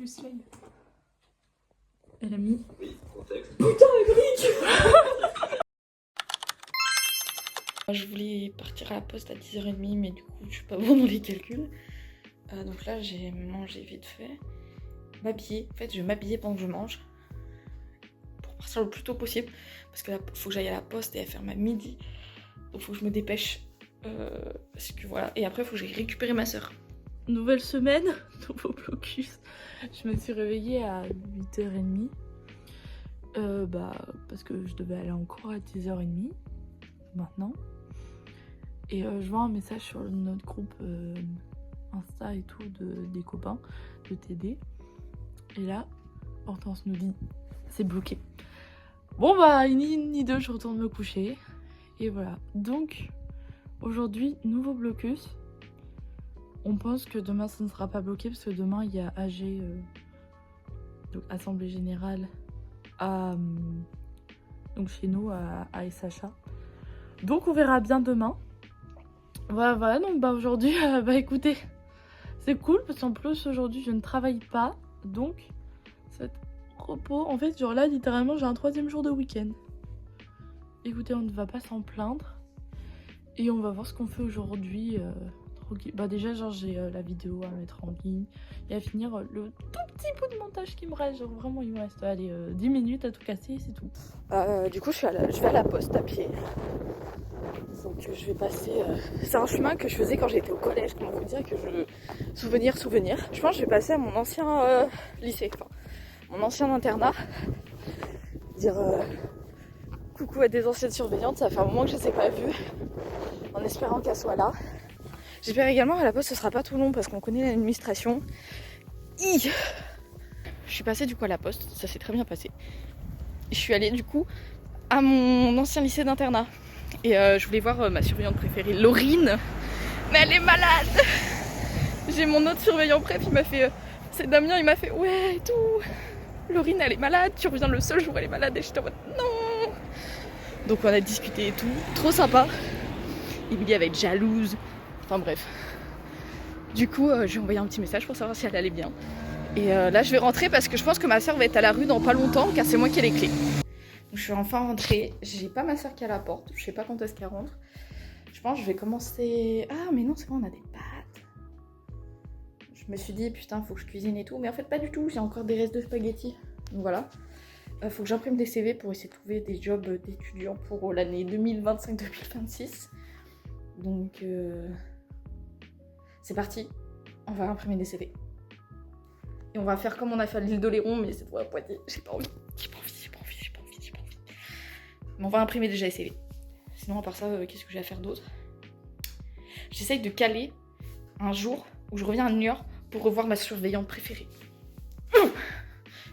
le slide. Elle a mis... Oui, contexte. Putain, les briques. Je voulais partir à la poste à 10h30, mais du coup, je suis pas bonne dans les calculs. Donc là, j'ai mangé vite fait. M'habiller. En fait, je vais m'habiller pendant que je mange. Pour partir le plus tôt possible. Parce que là, faut que j'aille à la poste et elle ferme à midi. Donc faut que je me dépêche. Parce que voilà. Et après, faut que j'aille récupérer ma soeur. Nouvelle semaine, nouveau blocus. Je me suis réveillée à 8h30. Parce que je devais aller en cours à 10h30. Maintenant. Et je vois un message sur notre groupe Insta et tout des copains de TD. Et là, Hortense nous dit c'est bloqué. Bon bah ni une ni deux, je retourne me coucher. Et voilà. Donc aujourd'hui, nouveau blocus. On pense que demain ça ne sera pas bloqué parce que demain il y a AG, donc Assemblée Générale donc chez nous à SHA. Donc on verra bien demain. Voilà, donc aujourd'hui, écoutez, c'est cool parce qu'en plus aujourd'hui je ne travaille pas. Donc ça va être repos. En fait, genre là littéralement j'ai un 3e jour de week-end. Écoutez, on ne va pas s'en plaindre. Et on va voir ce qu'on fait aujourd'hui. Déjà genre j'ai la vidéo à mettre en ligne. Et à finir le tout petit bout de montage qui me reste. Genre vraiment il me reste 10 minutes à tout casser et c'est tout. Du coup je vais à la poste à pied. Donc je vais passer... C'est un chemin que je faisais quand j'étais au collège, comment vous dire, que je... Souvenir. Je pense que je vais passer à mon ancien lycée, enfin, mon ancien internat. Dire coucou à des anciennes surveillantes, ça fait un moment que je ne les ai pas vues, en espérant qu'elles soient là. J'espère également à la poste ce sera pas tout long parce qu'on connaît l'administration. Je suis passée du coup à la poste, ça s'est très bien passé. Je suis allée du coup à mon ancien lycée d'internat. Et je voulais voir ma surveillante préférée, Laurine. Mais elle est malade. J'ai mon autre surveillant préf, il m'a fait... c'est Damien, il m'a fait ouais et tout. Laurine, elle est malade, tu reviens le seul jour où elle est malade. Et j'étais en mode non. Donc on a discuté et tout, trop sympa. Emilie va être jalouse. Enfin bref. Du coup, je lui ai envoyé un petit message pour savoir si elle allait bien. Et là, je vais rentrer parce que je pense que ma soeur va être à la rue dans pas longtemps car c'est moi qui ai les clés. Je suis enfin rentrée, j'ai pas ma soeur qui est à la porte, je sais pas quand est-ce qu'elle rentre. Je pense que je vais commencer... Ah mais non c'est bon, on a des pâtes. Je me suis dit putain faut que je cuisine et tout, mais en fait pas du tout, j'ai encore des restes de spaghettis. Donc voilà, faut que j'imprime des CV pour essayer de trouver des jobs d'étudiants pour l'année 2025-2026. Donc c'est parti, on va imprimer des CV. Et on va faire comme on a fait à l'île d'Oléron, mais cette fois à Poitiers, j'ai pas envie. Mais on va imprimer déjà les CV. Sinon, à part ça, qu'est-ce que j'ai à faire d'autre? J'essaye de caler un jour où je reviens à New York pour revoir ma surveillante préférée.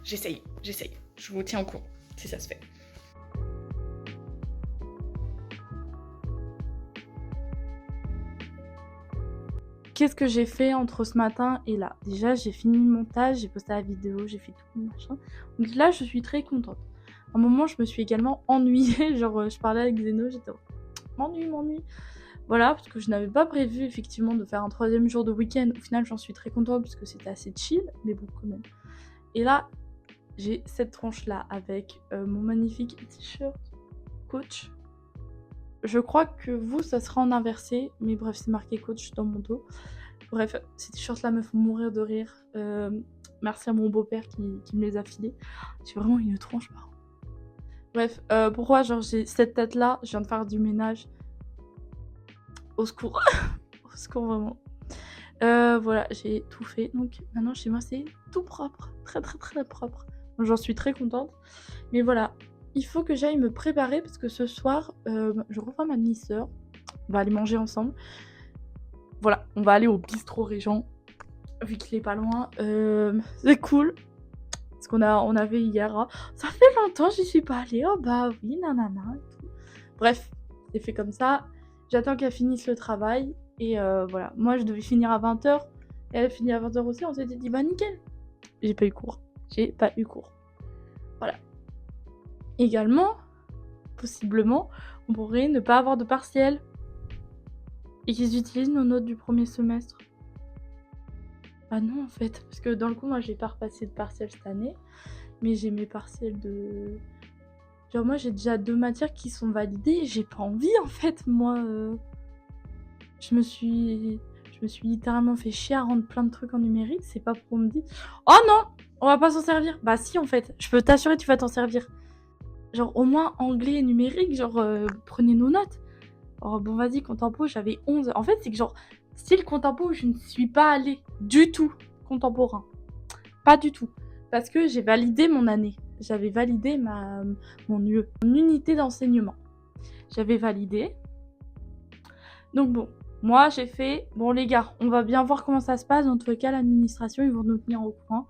J'essaye. Je vous tiens au courant si ça se fait. Qu'est-ce que j'ai fait entre ce matin et là? Déjà, j'ai fini le montage, j'ai posté la vidéo, j'ai fait tout le machin. Donc là, je suis très contente. À un moment, je me suis également ennuyée. Genre, je parlais avec Zeno, j'étais m'ennuie. Voilà, parce que je n'avais pas prévu effectivement de faire un 3e jour de week-end. Au final, j'en suis très contente parce que c'était assez chill, mais bon, quand même. Et là, j'ai cette tranche-là avec mon magnifique t-shirt Coach. Je crois que vous, ça sera en inversé, mais bref, c'est marqué Coach dans mon dos. Bref, ces t-shirts-là me font mourir de rire. Merci à mon beau-père qui me les a filés. J'ai vraiment une tranche par. Bref, pourquoi genre j'ai cette tête-là? Je viens de faire du ménage. Au secours. Au secours, vraiment. Voilà, j'ai tout fait. Donc maintenant, chez moi, c'est tout propre. Très propre. Donc, j'en suis très contente. Mais voilà, il faut que j'aille me préparer parce que ce soir, je revois ma demi-sœur. On va aller manger ensemble. Voilà, on va aller au bistrot Régent. Vu qu'il est pas loin. C'est cool. Parce on avait hier, hein. Ça fait longtemps que j'y suis pas allée. Oh bah oui, nanana. Et tout. Bref, c'est fait comme ça. J'attends qu'elle finisse le travail. Et voilà. Moi, je devais finir à 20h. Elle finit à 20h aussi. On s'était dit, bah nickel. J'ai pas eu cours. Voilà. Également, possiblement, on pourrait ne pas avoir de partiel. Et qu'ils utilisent nos notes du premier semestre. Ah non en fait, parce que dans le coup moi j'ai pas repassé de partiel cette année, mais j'ai mes partiels de... Genre moi j'ai déjà 2 matières qui sont validées et j'ai pas envie en fait, moi je me suis littéralement fait chier à rendre plein de trucs en numérique, c'est pas pour me dire oh non, on va pas s'en servir. Bah si en fait, je peux t'assurer tu vas t'en servir. Genre au moins anglais et numérique, genre prenez nos notes. Oh bon vas-y, contempo, j'avais 11. En fait c'est que genre, style contempo, je ne suis pas allée du tout contemporain. Pas du tout. Parce que j'ai validé mon année. J'avais validé mon unité d'enseignement. J'avais validé. Donc bon, moi j'ai fait, bon les gars, on va bien voir comment ça se passe. Dans tous les cas, l'administration, ils vont nous tenir au courant.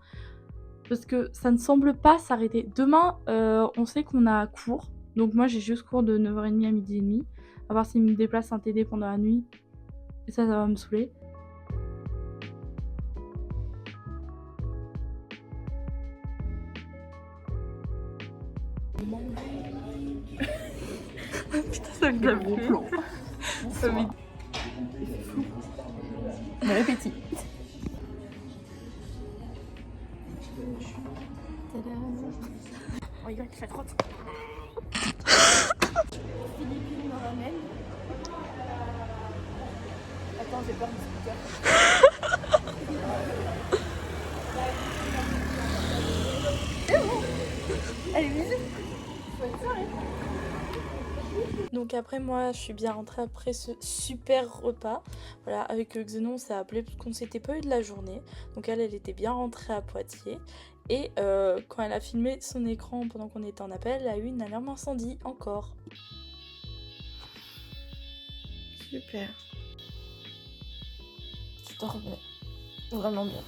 Parce que ça ne semble pas s'arrêter. Demain, on sait qu'on a cours. Donc moi j'ai juste cours de 9h30 à 12h30. À voir s'ils me déplacent un TD pendant la nuit. Et ça va me saouler. Putain, ça me donne gros plan. Ça me... Bon appétit. On rigole, ça crotte. Philippine me ramène. Attends, j'ai peur du scooter. C'est bon. Allez, bisous. Bonne soirée. Donc après moi je suis bien rentrée après ce super repas. Voilà, avec Xenon on s'est appelé parce qu'on s'était pas eu de la journée. Donc elle était bien rentrée à Poitiers. Et quand elle a filmé son écran pendant qu'on était en appel, elle a eu une alarme incendie encore. Super. Tu dors bien. Vraiment bien.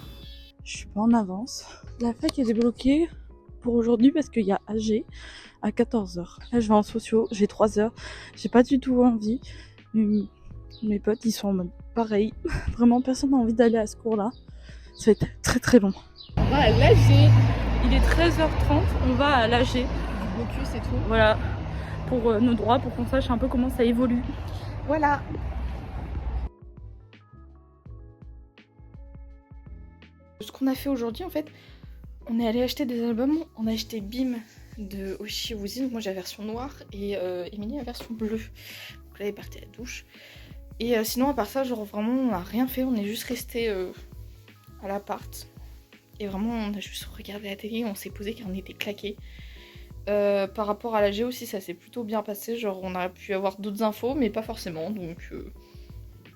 Je suis pas en avance. La fac est débloquée pour aujourd'hui parce qu'il y a AG à 14h. Là je vais en sociaux, j'ai 3 heures. J'ai pas du tout envie. Mes potes ils sont en mode pareil. Vraiment personne n'a envie d'aller à ce cours là. Ça va être très très long. On va à l'AG. Il est 13h30, on va à l'AG. Du blocus et tout. Voilà, pour nos droits, pour qu'on sache un peu comment ça évolue. Voilà. Ce qu'on a fait aujourd'hui, en fait, on est allé acheter des albums. On a acheté Bim de Oshi Wuzi. Donc moi j'ai la version noire et Émilie la version bleue. Donc là elle est partie à la douche. Et sinon à part ça, genre vraiment on n'a rien fait. On est juste resté à l'appart. Et vraiment on a juste regardé la télé. On s'est posé car on était claqués. Par rapport à la G aussi, ça s'est plutôt bien passé. Genre on a pu avoir d'autres infos mais pas forcément. Donc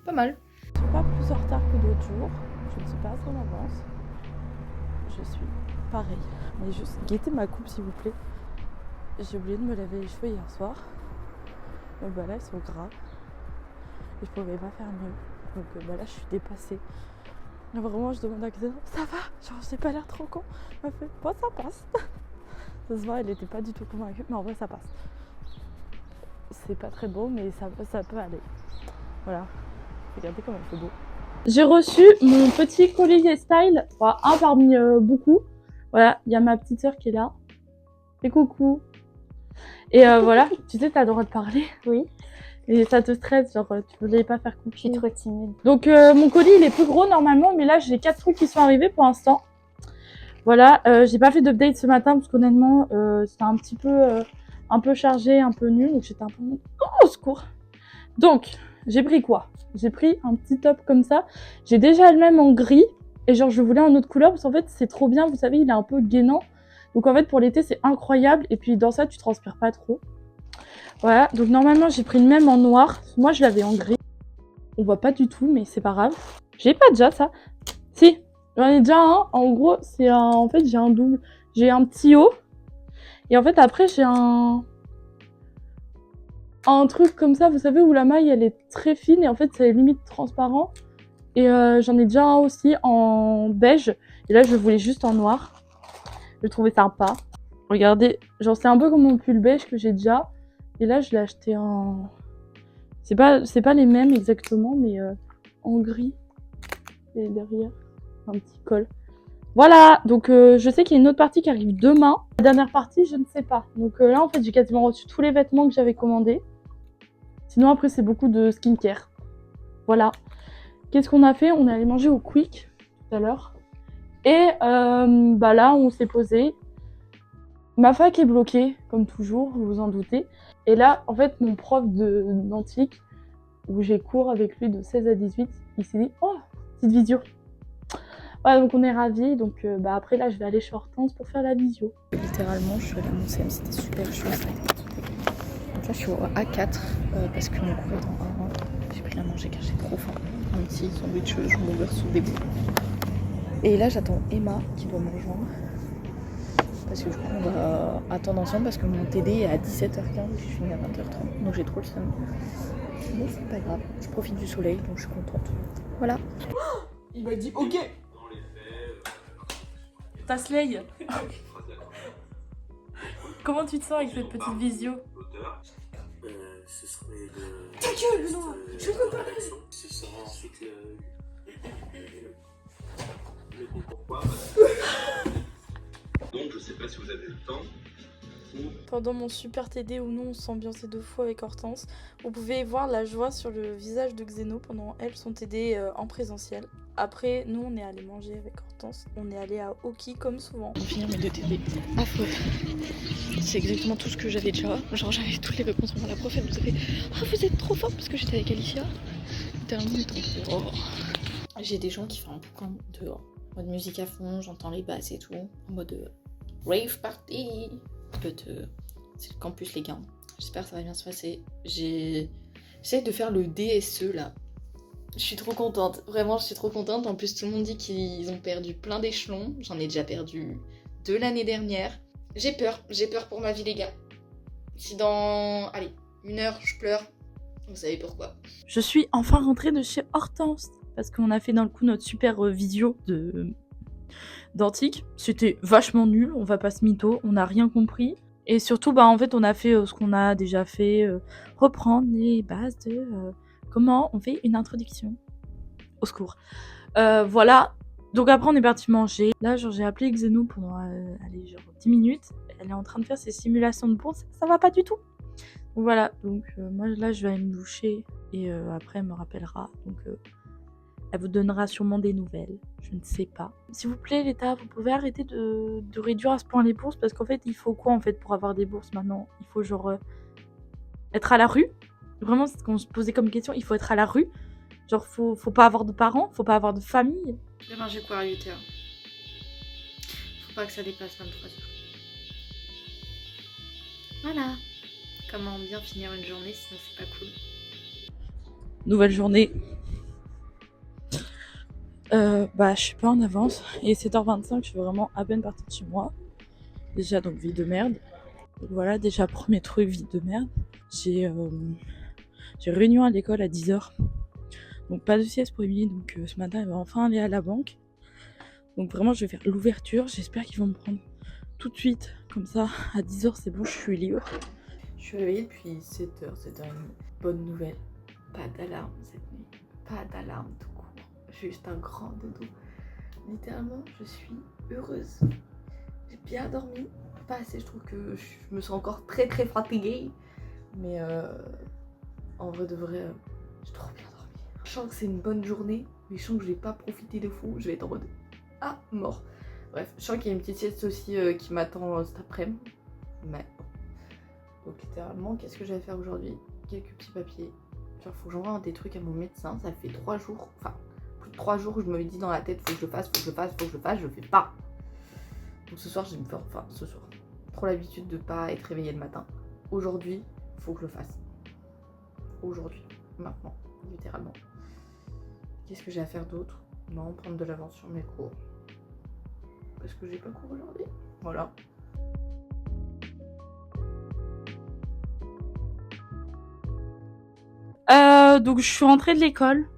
pas mal. Je suis pas plus en retard que d'autres jours. Je ne suis pas en avance. Je suis pareil. Mais juste guettez ma coupe s'il vous plaît. J'ai oublié de me laver les cheveux hier soir. Donc bah là ils sont gras. Et je pouvais pas faire mieux. Donc bah là je suis dépassée. Là, vraiment je demande à Xenon, ça va? Genre j'ai pas l'air trop con. Elle m'a fait, bon ça passe. Ça se voit, elle était pas du tout convaincue, mais en vrai ça passe. C'est pas très beau mais ça peut aller. Voilà. Regardez comme il fait beau. J'ai reçu mon petit collier style, enfin, un parmi beaucoup. Voilà, il y a ma petite sœur qui est là. Et coucou. Et voilà, tu sais, t'as le droit de parler. Oui. Et ça te stresse, genre tu voulais pas faire coucou. Je suis trop timide. Donc mon colis il est plus gros normalement, mais là j'ai 4 trucs qui sont arrivés pour l'instant. Voilà, j'ai pas fait d'update ce matin parce qu'honnêtement c'était un peu chargé, un peu nul, donc j'étais un peu... Oh, au secours. Donc, j'ai pris quoi? J'ai pris un petit top comme ça. J'ai déjà le même en gris. Et genre, je voulais en autre couleur parce qu'en fait, c'est trop bien. Vous savez, il est un peu gainant. Donc en fait, pour l'été, c'est incroyable. Et puis dans ça, tu transpires pas trop. Voilà. Donc normalement, j'ai pris le même en noir. Moi, je l'avais en gris. On voit pas du tout, mais c'est pas grave. J'ai pas déjà ça. Si, j'en ai déjà un. En gros, c'est un... En fait, j'ai un double. J'ai un petit haut. Et en fait, après, j'ai un truc comme ça, vous savez, où la maille elle est très fine et en fait c'est limite transparent. Et j'en ai déjà un aussi en beige. Et là je voulais juste en noir. Je le trouvais sympa. Regardez, genre c'est un peu comme mon pull beige que j'ai déjà. Et là je l'ai acheté en... C'est pas les mêmes exactement, mais en gris. Et derrière, un petit col. Voilà, donc je sais qu'il y a une autre partie qui arrive demain. La dernière partie, je ne sais pas. Donc là en fait j'ai quasiment reçu tous les vêtements que j'avais commandés. Sinon après c'est beaucoup de skincare. Voilà. Qu'est-ce qu'on a fait? On est allé manger au Quick. tout à l'heure. Et bah là, on s'est posé. Ma fac est bloquée, comme toujours, vous vous en doutez. Et là, en fait, mon prof d'antique, où j'ai cours avec lui de 16 à 18, il s'est dit « Oh, petite visio !» Voilà, donc on est ravis. Donc bah après, là, je vais aller chez Hortense pour faire la visio. Littéralement, je suis allée à mon CM, c'était super chaud. Donc là, je suis au A4 parce que mon cours est en A1. J'ai pris à manger car j'ai trop faim. Un petit sandwich jambon beurre sous des bouts. Et là, j'attends Emma qui doit me rejoindre. Parce que du coup, on va attendre ensemble parce que mon TD est à 17h15 et je finis à 20h30. Donc j'ai trop le seum. Mais c'est pas grave, je profite du soleil donc je suis contente. Voilà. Il m'a dit ok. Ta slay. Comment tu te sens avec cette petite visio? Ce serait le... Ta gueule, Benoît. Je peux pas. Ce sera ensuite le pourquoi. Donc je sais pas si vous avez le temps. Pendant mon super TD où nous on s'ambiançait de fou avec Hortense, vous pouvez voir la joie sur le visage de Xeno pendant elle son TD en présentiel. Après, nous on est allé manger avec Hortense, on est allé à Oki comme souvent. On finit mes deux TD à faute. C'est exactement tout ce que j'avais déjà. Genre j'avais toutes les réponses pendant la prof, elle nous a fait « Ah vous êtes trop fort !» parce que j'étais avec Alicia. Littéralement, oh. J'ai des gens qui font un boucan dehors. En mode musique à fond, j'entends les basses et tout. En mode rave party. C'est le campus les gars. J'espère que ça va bien se passer. J'essaie de faire le DSE là. Je suis trop contente. Vraiment, je suis trop contente. En plus, tout le monde dit qu'ils ont perdu plein d'échelons. J'en ai déjà perdu 2 l'année dernière. J'ai peur pour ma vie les gars. Si dans, allez, 1 heure je pleure, vous savez pourquoi. Je suis enfin rentrée de chez Hortense parce qu'on a fait d'un coup notre super visio d'antique. C'était vachement nul, on va pas se mytho, on n'a rien compris. Et surtout, bah en fait, on a fait ce qu'on a déjà fait, reprendre les bases de comment on fait une introduction. Au secours. Voilà. Donc après, on est parti manger. Là, genre, j'ai appelé Xeno pendant allez, genre 10 minutes. Elle est en train de faire ses simulations de bourse. Ça va pas du tout. Donc voilà. Donc moi, là, je vais aller me doucher. Et après, elle me rappellera. Donc elle vous donnera sûrement des nouvelles. Je ne sais pas. S'il vous plaît, l'État, vous pouvez arrêter de réduire à ce point les bourses. Parce qu'en fait, il faut quoi en fait pour avoir des bourses maintenant? Il faut genre être à la rue. Vraiment, c'est ce qu'on se posait comme question. Il faut être à la rue. Genre, faut pas avoir de parents, faut pas avoir de famille. Demain, j'ai quoi à 8h? Faut pas que ça dépasse 23h. Voilà. Comment bien finir une journée, sinon c'est pas cool. Nouvelle journée. Bah, je suis pas en avance. Il est 7h25, je suis vraiment à peine partie de chez moi. Déjà, donc, vie de merde. Donc, voilà, déjà, premier truc, vie de merde. J'ai réunion à l'école à 10h. Donc pas de sieste pour Émilie, donc ce matin elle va enfin aller à la banque. Donc vraiment je vais faire l'ouverture, j'espère qu'ils vont me prendre tout de suite, comme ça à 10h c'est bon, je suis libre. Je suis réveillée depuis 7h, c'est une bonne nouvelle. Pas d'alarme cette nuit, pas d'alarme tout court, juste un grand dodo. Littéralement je suis heureuse, j'ai bien dormi, pas assez, je trouve que je me sens encore très très fatiguée. Mais en vrai de vrai, j'ai trop bien dormi. Je sens que c'est une bonne journée, mais je sens que je vais pas profiter de fou. Je vais être en mode ah, mort. Bref, je sens qu'il y a une petite sieste aussi qui m'attend cet après-midi. Mais bon. Donc littéralement, qu'est-ce que je vais faire aujourd'hui? Quelques petits papiers. Genre, faut que j'envoie des trucs à mon médecin. Ça fait 3 jours, enfin plus de 3 jours que je me dis dans la tête, faut que je le fasse, faut que je le fasse, faut que je le fasse, je le fais pas. Donc ce soir, je vais me faire, enfin ce soir, trop l'habitude de pas être réveillée le matin. Aujourd'hui, faut que je le fasse. Aujourd'hui, maintenant, littéralement. Qu'est-ce que j'ai à faire d'autre? Non, prendre de l'avance sur mes cours. Parce que j'ai pas cours aujourd'hui. Voilà. Donc je suis rentrée de l'école.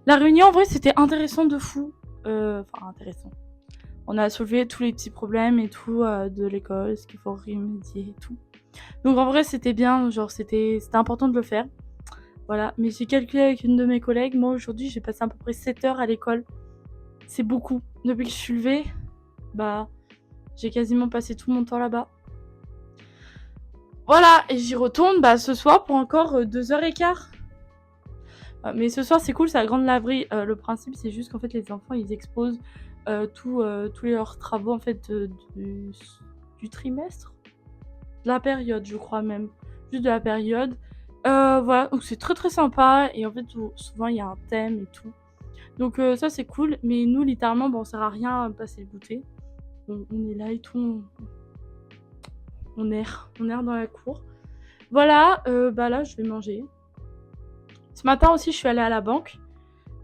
La réunion en vrai c'était intéressant de fou. Enfin intéressant. On a soulevé tous les petits problèmes et tout de l'école, ce qu'il faut remédier et tout. Donc en vrai c'était bien, genre c'était important de le faire. Voilà, mais j'ai calculé avec une de mes collègues, moi aujourd'hui j'ai passé à peu près 7 heures à l'école. C'est beaucoup. Depuis que je suis levée, bah j'ai quasiment passé tout mon temps là-bas. Voilà, et j'y retourne ce soir pour encore 2h15. Mais ce soir, c'est cool, c'est la grande laverie. Le principe, c'est juste qu'en fait, les enfants, ils exposent tous leurs travaux en fait du trimestre, de la période, je crois même, juste de la période. Voilà, donc c'est très très sympa et en fait, souvent il y a un thème et tout. Donc ça c'est cool, mais nous littéralement, bon, on sert à rien à passer le goûter. On est là et tout, on erre dans la cour. Voilà, bah là je vais manger. Ce matin aussi, je suis allée à la banque.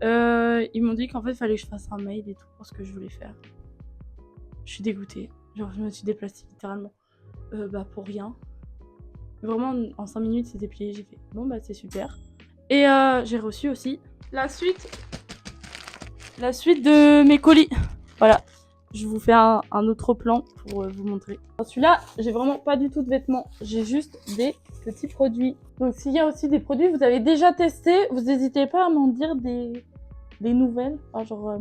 Ils m'ont dit qu'en fait, il fallait que je fasse un mail et tout pour ce que je voulais faire. Je suis dégoûtée. Genre, je me suis déplacée littéralement. Pour rien. Vraiment, en 5 minutes, c'était plié. J'ai fait, bon, bah, c'est super. Et j'ai reçu aussi la suite de mes colis. Voilà. Je vous fais un autre plan pour vous montrer. Dans celui-là, j'ai vraiment pas du tout de vêtements. J'ai juste des petits produits. Donc, s'il y a aussi des produits que vous avez déjà testés, vous n'hésitez pas à m'en dire des nouvelles. Enfin, genre,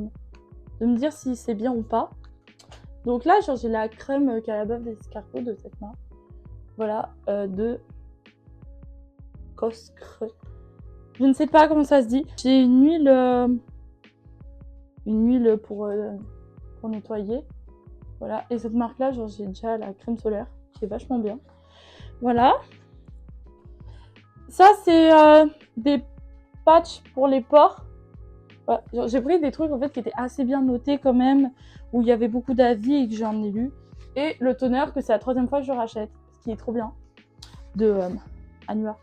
de me dire si c'est bien ou pas. Donc là, genre, j'ai la crème calabash d'escargot de cette marque. Voilà, de Coscre. Je ne sais pas comment ça se dit. J'ai une huile pour nettoyer. Voilà, et cette marque-là, genre, j'ai déjà la crème solaire qui est vachement bien. Voilà. Ça, c'est des patchs pour les pores. Voilà. J'ai pris des trucs en fait qui étaient assez bien notés quand même, où il y avait beaucoup d'avis et que j'en ai lu. Et le toner, que c'est la 3e fois que je rachète, ce qui est trop bien, de Anua.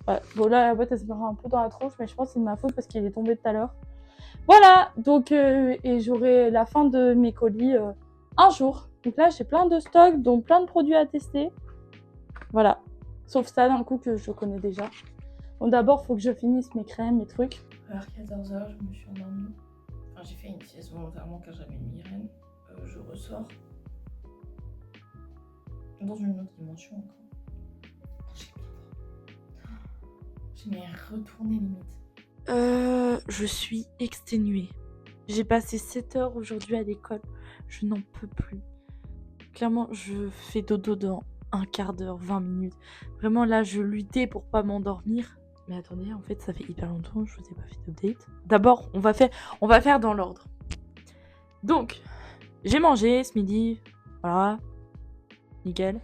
Ouais. Bon là, la boîte elle se met un peu dans la tronche, mais je pense que c'est de ma faute parce qu'il est tombé tout à l'heure. Voilà, donc et j'aurai la fin de mes colis un jour. Donc là, j'ai plein de stocks, donc plein de produits à tester. Voilà, sauf ça d'un coup que je connais déjà. Donc d'abord, il faut que je finisse mes crèmes, mes trucs. Vers 14h, je me suis endormie. Enfin, j'ai fait une sieste volontairement car j'avais une migraine. Je ressors dans une autre dimension encore. J'ai bien retourné limite. Je suis exténuée. J'ai passé 7 heures aujourd'hui à l'école. Je n'en peux plus. Clairement, je fais dodo dans un quart d'heure, 20 minutes. Vraiment, là, je luttais pour pas m'endormir. Mais attendez, en fait, ça fait hyper longtemps que je vous ai pas fait d'update. D'abord, on va faire dans l'ordre. Donc, j'ai mangé ce midi. Voilà. Nickel.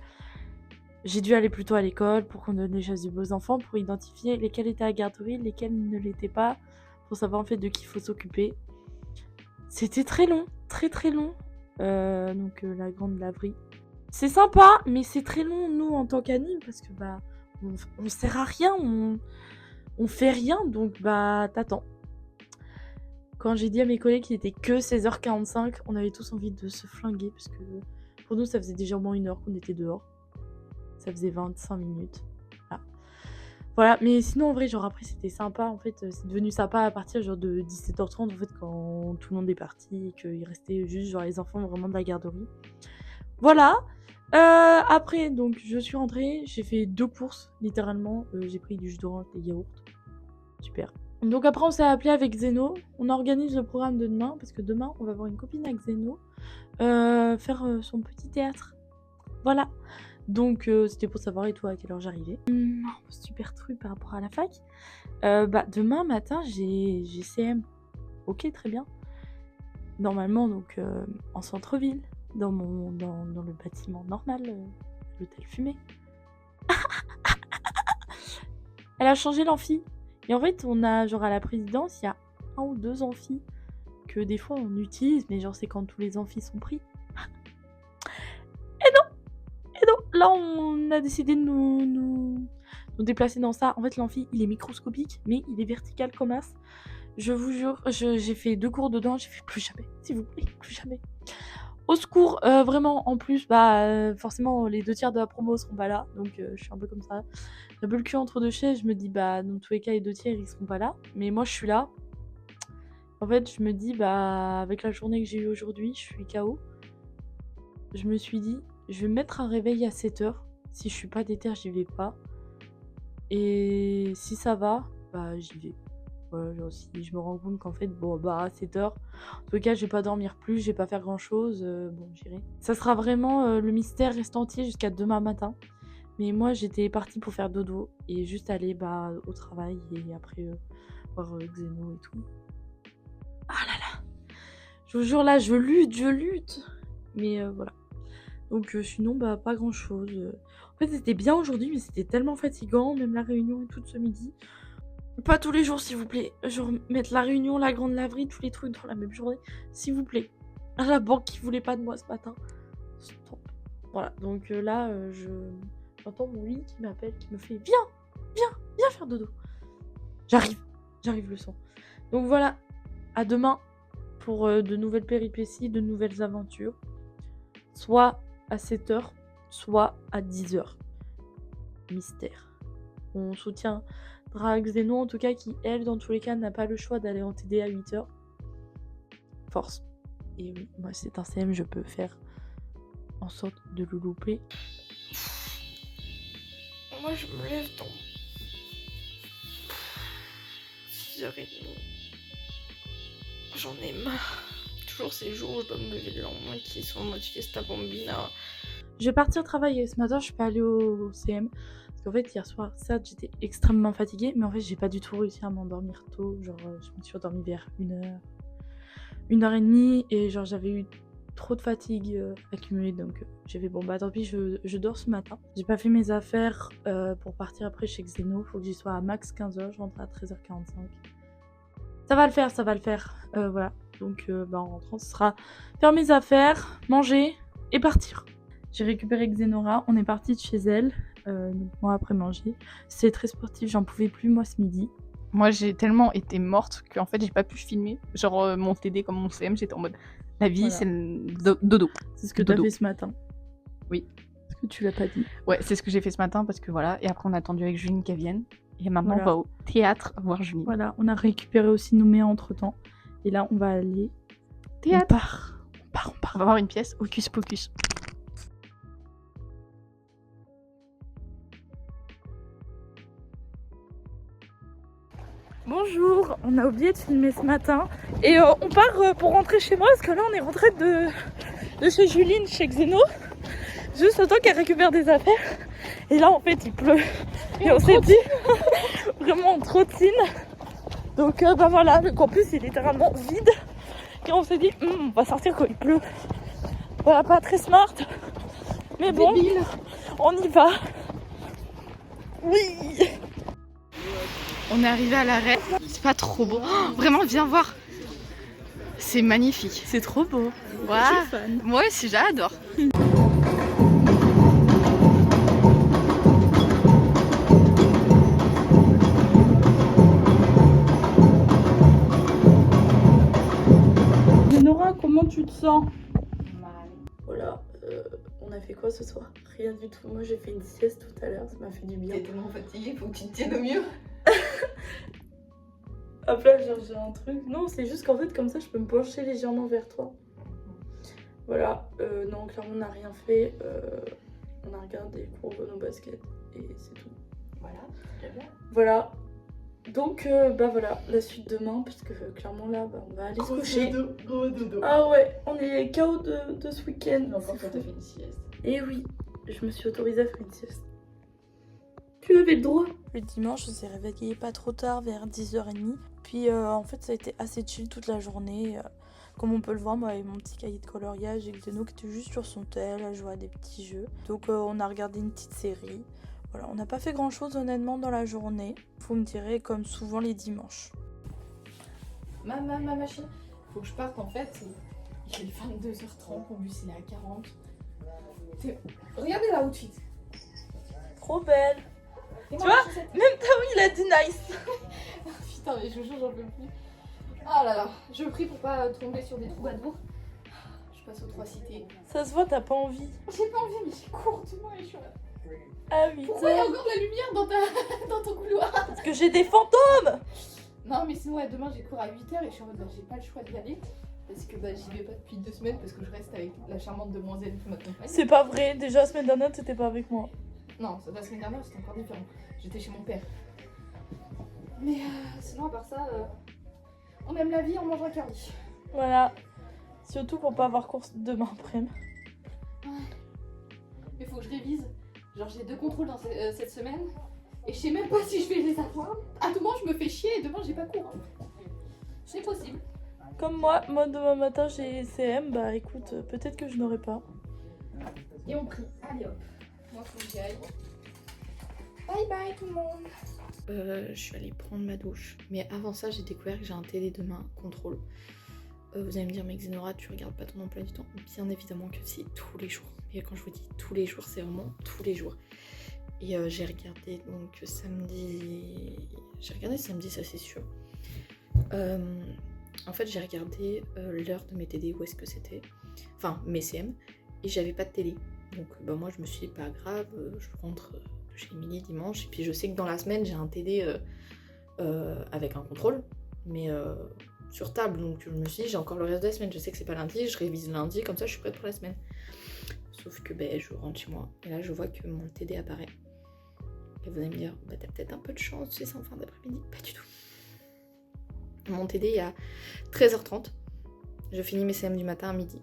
J'ai dû aller plus tôt à l'école pour qu'on donne les chasubles aux enfants, pour identifier lesquels étaient à la garderie, lesquels ne l'étaient pas, pour savoir en fait de qui il faut s'occuper. C'était très long, très très long. Donc la grande laverie. C'est sympa, mais c'est très long nous en tant qu'anime parce que bah on sert à rien, on fait rien, donc bah t'attends. Quand j'ai dit à mes collègues qu'il était que 16h45, on avait tous envie de se flinguer parce que pour nous ça faisait déjà au moins 1 heure qu'on était dehors. Ça faisait 25 minutes. Voilà, mais sinon en vrai, genre après c'était sympa en fait, c'est devenu sympa à partir genre de 17h30 en fait quand tout le monde est parti et qu'il restait juste genre les enfants vraiment de la garderie. Voilà. Après donc je suis rentrée, j'ai fait 2 courses littéralement, j'ai pris du jus d'orange, des yaourts. Super. Donc après on s'est appelé avec Zeno, on organise le programme de demain parce que demain on va voir une copine avec Zeno faire son petit théâtre. Voilà. Donc c'était pour savoir et tout à quelle heure j'arrivais. Super truc par rapport à la fac. Demain matin j'ai CM. Ok, très bien. Normalement donc en centre-ville, dans le bâtiment normal, l'hôtel Fumé. Elle a changé l'amphi. Et en fait on a genre à la présidence il y a 1 ou 2 amphis que des fois on utilise, mais genre c'est quand tous les amphis sont pris. Et donc là on a décidé de nous déplacer dans ça. En fait l'amphi il est microscopique mais il est vertical comme as. Je vous jure, j'ai fait 2 cours dedans, j'ai fait plus jamais, s'il vous plaît, plus jamais. Au secours, vraiment en plus forcément les 2 tiers de la promo seront pas là, donc je suis un peu comme ça. J'ai un peu le cul entre 2 chaises, je me dis dans tous les cas les 2 tiers ils seront pas là, mais moi je suis là. En fait je me dis avec la journée que j'ai eue aujourd'hui, je suis KO. Je me suis dit je vais mettre un réveil à 7h. Si je suis pas déter, j'y vais pas. Et si ça va, j'y vais. Voilà, genre si je me rends compte qu'en fait, à 7h, en tout cas, je vais pas dormir plus, je vais pas faire grand chose, j'irai. Ça sera vraiment le mystère reste entier jusqu'à demain matin. Mais moi, j'étais partie pour faire dodo et juste aller au travail et après voir Xeno et tout. Ah là là. Je vous jure, là, je lutte. Mais voilà. Donc sinon, bah pas grand chose. En fait, c'était bien aujourd'hui, mais c'était tellement fatigant, même la réunion et tout ce midi. Pas tous les jours, s'il vous plaît. Genre, mettre la réunion, la grande laverie, tous les trucs dans la même journée, s'il vous plaît. À la banque qui voulait pas de moi ce matin. Stop. Voilà, donc là, j'entends mon lit qui m'appelle, qui me fait « Viens faire dodo ». J'arrive le sang. Donc voilà, à demain pour de nouvelles péripéties, de nouvelles aventures. Soit à 7h, soit à 10h. Mystère. On soutiendra Xeno, en tout cas, qui, elle, dans tous les cas, n'a pas le choix d'aller en TD à 8h. Force. Et oui, moi, c'est un CM, je peux faire en sorte de le louper. Moi, je me lève dans 6h30. J'en ai marre. Toujours ces jours où je dois me lever le lendemain qui sont en mode fiesta bambina. Je vais partir travailler. Ce matin, je suis pas allée au CM. Parce qu'en fait, hier soir, certes, j'étais extrêmement fatiguée. Mais en fait, j'ai pas du tout réussi à m'endormir tôt. Genre, je me suis endormie vers 1h. 1h30. Et genre, j'avais eu trop de fatigue accumulée. Donc, j'ai fait bon, bah tant pis, je dors ce matin. J'ai pas fait mes affaires pour partir après chez Xeno. Faut que j'y sois à max 15h. Je rentre à 13h45. Ça va le faire. Voilà. Donc, en rentrant, ce sera faire mes affaires, manger et partir. J'ai récupéré Xenora, on est parti de chez elle, donc moi après manger. C'était très sportif, j'en pouvais plus moi ce midi. Moi j'ai tellement été morte qu'en fait j'ai pas pu filmer. Genre mon TD comme mon CM, j'étais en mode la vie Voilà. c'est le dodo. C'est ce que tu as Dodo. fait ce matin. Oui. Est-ce que tu l'as pas dit? Ouais, c'est ce que j'ai fait ce matin parce que voilà. Et après on a attendu avec Juline qu'elle vienne. Et maintenant Voilà. on va au théâtre voir Juline. Voilà, on a récupéré aussi Nouméa entre temps. Et là on va aller. Théâtre. On part. On va voir une pièce, Hocus Pocus. Bonjour, on a oublié de filmer ce matin. Et on part pour rentrer chez moi parce que là on est rentré de chez Juline, chez Xeno. Juste le temps qu'elle récupère des affaires. Et là en fait il pleut. Et on s'est dit, vraiment on trottine. Donc voilà, le campus est littéralement vide. Et on s'est dit, on va sortir quand il pleut. Voilà, pas très smart. Mais bon, on y va. Oui. On est arrivé à l'arrêt. C'est pas trop beau. Oh, vraiment, viens voir. C'est magnifique. C'est trop beau. Ouais. Je suis fan. Moi aussi, j'adore. Nora, comment tu te sens? Voilà, on a fait quoi ce soir? Rien du tout. Moi j'ai fait une sieste tout à l'heure, ça m'a fait du bien. T'es tellement fatiguée, faut que tu te tiennes au mieux. Hop là, j'ai un truc. Non, c'est juste qu'en fait, comme ça, je peux me pencher légèrement vers toi. Voilà, non, clairement, on n'a rien fait. On a regardé cours de nos baskets et c'est tout. Voilà, très bien. Voilà. Donc, voilà, la suite demain, parce que clairement, là, on va aller se coucher. Gros dodo. Ah ouais, on est KO de ce week-end. Encore quand t'as fait une sieste. Et oui, je me suis autorisée à faire une sieste. Tu avais le droit. Le dimanche, on s'est réveillé pas trop tard, vers 10h30. Puis en fait, ça a été assez chill toute la journée. Comme on peut le voir, moi, avec mon petit cahier de coloriage, et Xeno qui était juste sur son tel, à jouer à des petits jeux. Donc on a regardé une petite série. Voilà, on n'a pas fait grand chose honnêtement dans la journée. Vous me direz comme souvent les dimanches. Ma machine. Faut que je parte en fait. Il est 22h30, mon bus il est à 40. Regardez la outfit. Trop belle. Et Tu moi, vois, même Tao il a dit nice. putain, mais je vous jure, j'en peux plus. Ah là là, je prie pour pas tomber sur des trous à dos. Je passe aux 3 cités. Ça se voit, t'as pas envie. J'ai pas envie, mais j'ai cours demain et je suis là. Ah oui. Pourquoi il y a encore de la lumière dans ton couloir? Parce que j'ai des fantômes. Non, mais sinon, ouais, demain j'ai cours à 8h et je suis en mode, j'ai pas le choix d'y aller. Parce que j'y vais pas depuis 2 semaines parce que je reste avec la charmante demoiselle qui m'accompagne. C'est pas vrai, déjà la semaine dernière t'étais pas avec moi. Non, la semaine dernière c'était encore différent. J'étais chez mon père. Mais sinon, à part ça, on aime la vie, on mange un curry. Voilà. Surtout pour pas avoir course demain après-midi. Ouais. Il faut que je révise. Genre, j'ai 2 contrôles dans cette semaine. Et je sais même pas si je vais les avoir. À demain, je me fais chier et demain, j'ai pas cours. C'est possible. Comme moi demain matin j'ai CM, bah écoute, peut-être que je n'aurai pas. Et on prie. Allez hop. Moi, faut que j'y aille. Bye bye tout le monde. Je suis allée prendre ma douche. Mais avant ça, j'ai découvert que j'ai un TD demain, contrôle. Vous allez me dire, mais Xenora, tu regardes pas ton emploi du temps? Bien évidemment que c'est tous les jours. Et quand je vous dis tous les jours, c'est vraiment tous les jours. Et j'ai regardé donc samedi. J'ai regardé samedi, ça c'est sûr. En fait, j'ai regardé l'heure de mes TD, où est-ce que c'était. Enfin, mes CM. Et j'avais pas de télé. Donc bah, moi, je me suis dit, pas grave, je rentre de chez Émilie dimanche. Et puis je sais que dans la semaine, j'ai un TD avec un contrôle. Mais sur table. Donc je me suis dit, j'ai encore le reste de la semaine. Je sais que c'est pas lundi, je révise lundi, comme ça je suis prête pour la semaine. Sauf que ben, je rentre chez moi. Et là, je vois que mon TD apparaît. Et vous allez me dire, bah t'as peut-être un peu de chance, tu sais, c'est en fin d'après-midi. Pas du tout. Mon TD est à 13h30. Je finis mes CM du matin à midi.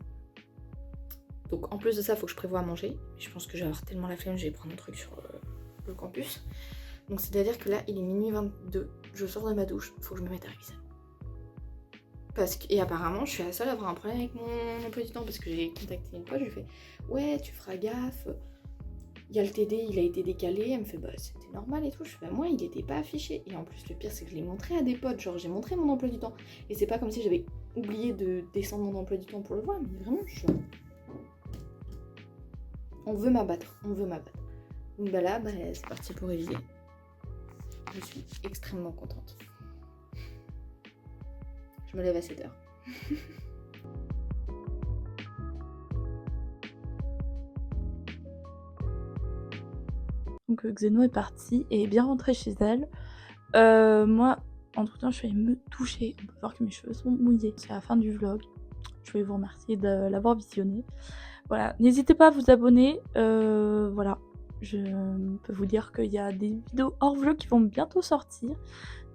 Donc en plus de ça, il faut que je prévoie à manger. Et je pense que je vais avoir tellement la flemme, je vais prendre un truc sur le campus. Donc c'est-à-dire que là, il est minuit 22. Je sors de ma douche, il faut que je me mette à réviser. Et apparemment, je suis la seule à avoir un problème avec mon emploi du temps parce que j'ai contacté une pote, je lui ai fait « Ouais, tu feras gaffe. Il y a le TD, il a été décalé. » Elle me fait « Bah, c'était normal et tout. » Je fais « Bah, moi, il était pas affiché. » Et en plus, le pire, c'est que je l'ai montré à des potes. Genre, j'ai montré mon emploi du temps. Et c'est pas comme si j'avais oublié de descendre mon emploi du temps pour le voir. Mais vraiment, on veut m'abattre. On veut m'abattre. Donc, bah là, c'est parti pour réviser. Je suis extrêmement contente. Je me lève à 7h. Donc Xeno est partie et est bien rentrée chez elle. Moi, entre temps, je suis allée me toucher. On peut voir que mes cheveux sont mouillés. C'est la fin du vlog. Je voulais vous remercier de l'avoir visionné. Voilà, n'hésitez pas à vous abonner. Voilà, je peux vous dire qu'il y a des vidéos hors vlog qui vont bientôt sortir.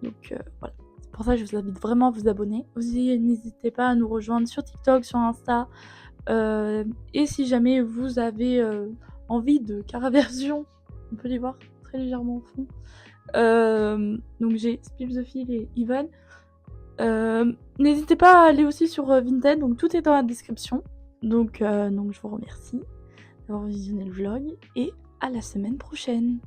Donc voilà. Pour ça, je vous invite vraiment à vous abonner. Aussi, n'hésitez pas à nous rejoindre sur TikTok, sur Insta. Et si jamais vous avez envie de caraversion, on peut les voir très légèrement au fond. Donc j'ai Spill the Feel et Ivan. N'hésitez pas à aller aussi sur Vinted, donc tout est dans la description. Donc je vous remercie d'avoir visionné le vlog et à la semaine prochaine.